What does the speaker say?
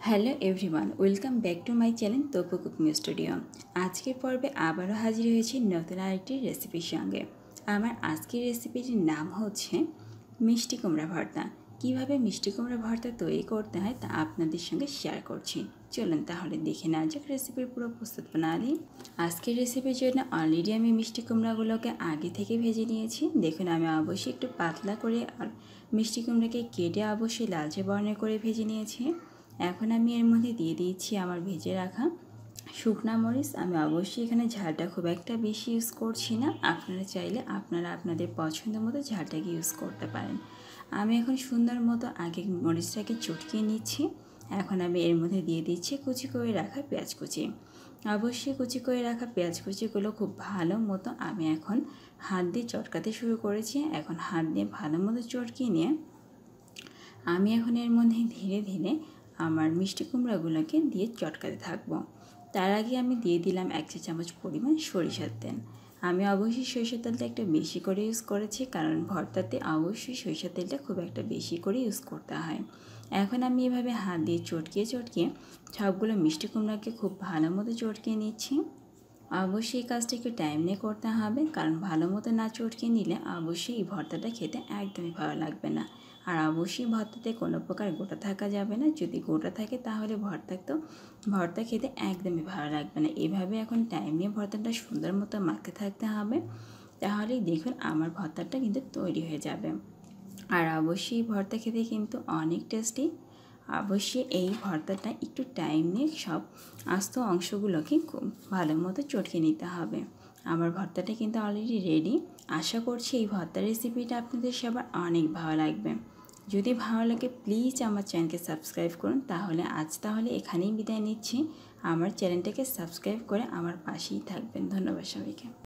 Hello everyone, welcome back to my channel Tapu cooking studio. আজকের পর্বে আবারও হাজির হয়েছি নতুন আরেকটি রেসিপির সঙ্গে। আমার আজকের রেসিপিটির নাম হচ্ছে মিষ্টি কুমড়া ভর্তা। কীভাবে মিষ্টি কুমড়া ভর্তা তৈরি করতে হয় তা আপনাদের সঙ্গে শেয়ার করছি। চলুন তাহলে দেখে নেওয়া যাক রেসিপির পুরো প্রস্তুত প্রণালী। আজকের রেসিপির জন্য অলরেডি আমি মিষ্টি কুমড়াগুলোকে আগে থেকে ভেজে নিয়েছি। দেখুন, আমি অবশ্যই একটু পাতলা করে আর মিষ্টি কুমড়াকে কেটে অবশ্যই লালচে বর্ণের করে ভেজে নিয়েছি। এখন আমি এর মধ্যে দিয়ে দিচ্ছি আমার ভেজে রাখা শুকনা মরিচ। আমি অবশ্যই এখানে ঝালটা খুব একটা বেশি ইউজ করছি না, আপনারা চাইলে আপনাদের পছন্দ মতো ঝালটাকে ইউজ করতে পারেন। আমি এখন সুন্দর মতো আগে মরিচটাকে চটকিয়ে নিচ্ছি। এখন আমি এর মধ্যে দিয়ে দিচ্ছি কুচি করে রাখা পেঁয়াজ কুচি। অবশ্যই কুচি করে রাখা পেঁয়াজ কুচিগুলো খুব ভালো মতো আমি এখন হাত দিয়ে চটকাতে শুরু করেছি। এখন হাত দিয়ে ভালো মতো চটকিয়ে নিয়ে আমি এখন এর মধ্যে ধীরে ধীরে আমার মিষ্টি কুমড়াগুলোকে দিয়ে চটকাতে থাকবো। তার আগে আমি দিয়ে দিলাম 1 চা চামচ পরিমাণ সরিষার তেল। আমি অবশ্যই সরিষার তেলটা একটু বেশি করে ইউজ করেছি, কারণ ভর্তাতে অবশ্যই সরিষার তেলটা খুব একটা বেশি করে ইউজ করতে হয়। এখন আমি এভাবে হাত দিয়ে চটকিয়ে সবগুলো মিষ্টি কুমড়াকে খুব ভালো মতো চটকিয়ে নিচ্ছি। অবশ্যই এই কাজটা একটু টাইম নিয়ে করতে হবে, কারণ ভালো মতো না চটকিয়ে নিলে অবশ্যই এই ভর্তাটা খেতে একদমই ভালো লাগবে না। আর অবশ্যই ভর্তাতে কোনো প্রকার গোটা থাকা যাবে না। যদি গোটা থাকে তাহলে ভর্তা খেতে একদমই ভালো লাগবে না। এভাবে এখন টাইম নিয়ে ভর্তাটা সুন্দর মতো মাখতে থাকতে হবে, তাহলেই দেখুন আমার ভর্তাটা কিন্তু তৈরি হয়ে যাবে। আর অবশ্যই ভর্তা খেতে কিন্তু অনেক টেস্টি। অবশ্যই এই ভর্তাটা একটু টাইম নিয়ে সব আস্ত অংশগুলোকে খুব ভালো মতো চটকে নিতে হবে। আমার ভর্তাটা কিন্তু অলরেডি রেডি। আশা করছি এই ভর্তার রেসিপিটা আপনাদের সবার অনেক ভালো লাগবে। যদি ভালো লাগে প্লিজ আমার চ্যানেলকে সাবস্ক্রাইব করুন। তাহলে এখানেই বিদায় নিচ্ছি। আমার চ্যানেলটাকে সাবস্ক্রাইব করে আমার পাশেই থাকবেন। ধন্যবাদ সবাইকে।